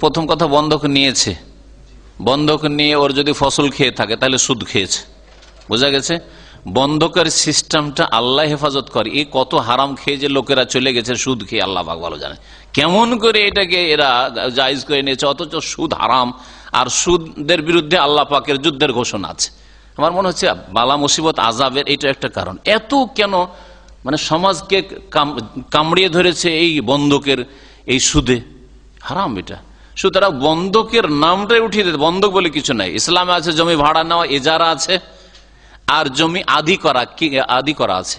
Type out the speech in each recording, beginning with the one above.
প্রথম কথা, বন্ধক নিয়েছে, বন্ধক নিয়ে ওর যদি ফসল খেয়ে থাকে তাহলে সুদ খেয়েছে, বোঝা গেছে। বন্ধকের সিস্টেমটা আল্লাহ হেফাজত করে। এই কত হারাম খেয়ে যে লোকেরা চলে গেছে সুদ খেয়ে, আল্লাহ পাক ভালো জানে কেমন করে এটাকে এরা জায়েজ করে নিয়েছে, অথচ সুদ হারাম। আর সুদের বিরুদ্ধে আল্লাহ পাকের যুদ্ধের ঘোষণা আছে। আমার মনে হচ্ছে বালা মুসিবত আযাবের এটা একটা কারণ। এত কেন মানে সমাজকে কামড়িয়ে ধরেছে এই বন্ধকের, এই সুদে, হারাম এটা। সুতরাং বন্ধকের নামটাই উঠিয়ে দিতে, বন্ধক বলে কিছু নাই। ইসলামে আছে জমি ভাড়া নেওয়া, এজারা আছে, আর জমি আদি করা, কি আদি করা আছে,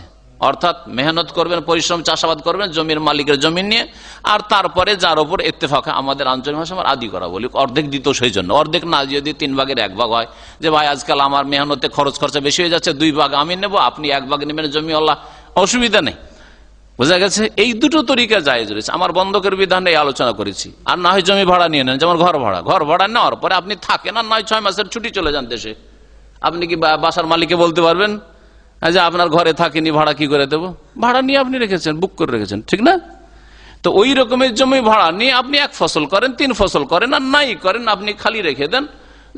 অর্থাৎ মেহনত করবেন, পরিশ্রম, চাষাবাদ করবেন জমির মালিকের জমি নিয়ে, আর তারপরে যার উপর ইত্তেফাক, আমাদের আঞ্চলিক ভাষা আমার আদি করা বলি, অর্ধেক দিত সেই জন্য। অর্ধেক না, যদি 3 ভাগের 1 ভাগ হয়, যে ভাই আজকাল আমার মেহনতে খরচা বেশি হয়ে যাচ্ছে, 2 ভাগ আমি নেব, আপনি 1 ভাগ নেবেন জমি, আল্লাহ অসুবিধা নেই, বোঝা গেছে। এই দুটো তরিকা জায়েজ রয়েছে। আমার বন্ধকের বিধানে আলোচনা করেছি। আর না হয় জমি ভাড়া নিয়ে নেন, যেমন ঘর ভাড়া নেওয়ার পরে আপনি থাকেন, আর নয় 6 মাসের ছুটি চলে যান দেশে, আপনি কি বাসার মালিককে বলতে পারবেন যে আপনার ঘরে থাকিনি, ভাড়া কি করে দেবো? ভাড়া নিয়ে আপনি রেখেছেন, বুক করে রেখেছেন, ঠিক না? তো ওই রকমের জমি ভাড়া নিয়ে আপনি 1 ফসল করেন, 3 ফসল করেন, আর নাই করেন, আপনি খালি রেখে দেন।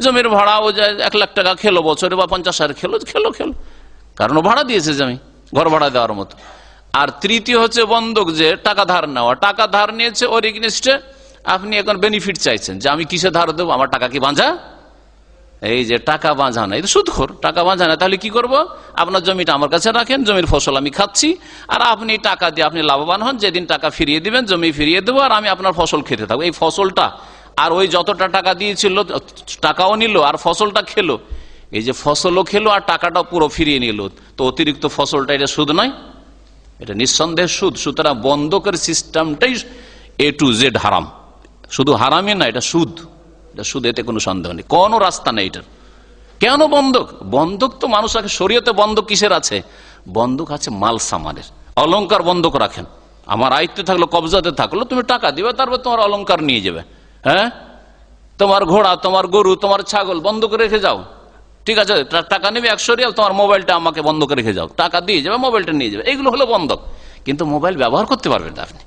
জমির ভাড়া ও যায় 1 লাখ টাকা খেলো বছরে, বা 50,000 খেলো, কারণ ও ভাড়া দিয়েছে জমি, ঘর ভাড়া দেওয়ার মতো। আর তৃতীয় হচ্ছে বন্ধক, যে টাকা ধার নেওয়া, টাকা ধার নিয়েছে, ওর এগেইনস্টে আপনি এখন বেনিফিট চাইছেন, যে আমি কিসে ধার দেবো, আমার টাকা কি বাঁধা? এই যে টাকা বাঁধা না, এটা সুদখোর। টাকা বাঁধা না, তাহলে কি করব? আপনার জমিটা আমার কাছে রাখেন, জমির ফসল আমি খাচ্ছি, আর আপনি টাকা দিয়ে আপনি লাভবান হন, যেদিন টাকা ফিরিয়ে দিবেন জমি ফিরিয়ে দেবো, আর আমি আপনার ফসল খেতে থাকবো। এই ফসলটা, আর ওই যতটা টাকা দিয়েছিল টাকাও নিল আর ফসলটা খেলো, এই যে ফসলও খেলো আর টাকাটাও পুরো ফিরিয়ে নিল, তো অতিরিক্ত ফসলটা এটা সুদ নয়? এটা নিঃসন্দেহে সুদ। সুতরাং বন্ধকের সিস্টেমটাই A to Z হারাম। শুধু হারামই না, এটা সুদ, এটা সুদ, এতে কোনো সন্দেহ নেই, কোনো রাস্তা নেই এটার। কেন বন্ধক? বন্ধক তো মানুষ রাখে, শরীয়তে বন্ধক কিসের আছে? বন্ধক আছে মাল সামানের। অলংকার বন্ধক রাখেন, আমার আয়ত্তে থাকলো, কবজাতে থাকলো, তুমি টাকা দিবে, তারপর তোমার অলংকার নিয়ে যাবে। হ্যাঁ, তোমার ঘোড়া, তোমার গরু, তোমার ছাগল বন্ধক রেখে যাও, ঠিক আছে, টাকা নেবে 100 রিয়াল, তোমার মোবাইলটা আমাকে বন্ধক রেখে যাও, টাকা দিয়ে যাবে, মোবাইলটা নিয়ে যাবে, এগুলো হলো বন্ধক। কিন্তু মোবাইল ব্যবহার করতে পারবেন না আপনি।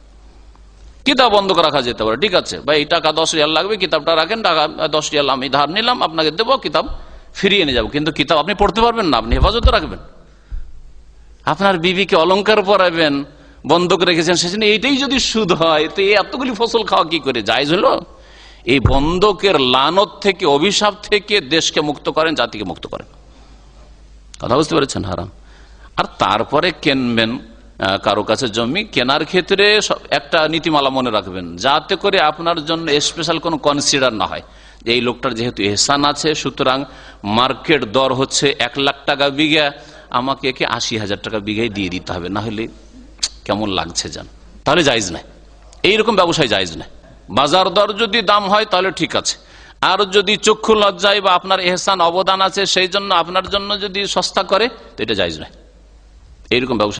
কিতাব বন্ধক রাখা যেতে পারে, ঠিক আছে ভাই, এই টাকা 10 রিয়াল লাগবে, কিতাবটা রাখেন, টাকা 10 রিয়াল আমি ধার নিলাম, আপনাকে দেবো, কিতাব ফিরিয়ে নিয়ে যাবো, কিন্তু কিতাব আপনি পড়তে পারবেন না, আপনি হেফাজতে রাখবেন। আপনার বিবিকে অলংকার পরাবেন, বন্ধক রেখেছেন, সেজন্য এইটাই যদি সুদ হয়, তো এই এতগুলি ফসল খাওয়া কি করে জায়েজ হলো? এই বন্ধকের লানত থেকে, অভিশাপ থেকে দেশকে মুক্ত করেন, জাতিকে মুক্ত করেন। কথা বুঝতে পেরেছেন? হারাম। আর তারপরে কিনবেন কারো কাছে জমি, কেনার ক্ষেত্রে একটা নীতিমালা মনে রাখবেন, যাতে করে আপনার জন্য স্পেশাল কোনো কনসিডার না হয়, যে এই লোকটার যেহেতু এহসান আছে, সুতরাং মার্কেট দর হচ্ছে 1 লাখ টাকা বিঘা, আমাকে একে 80,000 টাকা বিঘায় দিয়ে দিতে হবে, না হলে কেমন লাগছে জান, তাহলে জায়েজ নাই। এইরকম ব্যবসায় জায়েজ নাই। বাজার দর যদি দাম হয় তাহলে ঠিক আছে, আর যদি চক্ষু লজ্জায় বা আপনার এহসান অবদান আছে সেই জন্য আপনার জন্য যদি সস্তা করে, তো এটা জায়েজ নাই। এইরকম ব্যবসা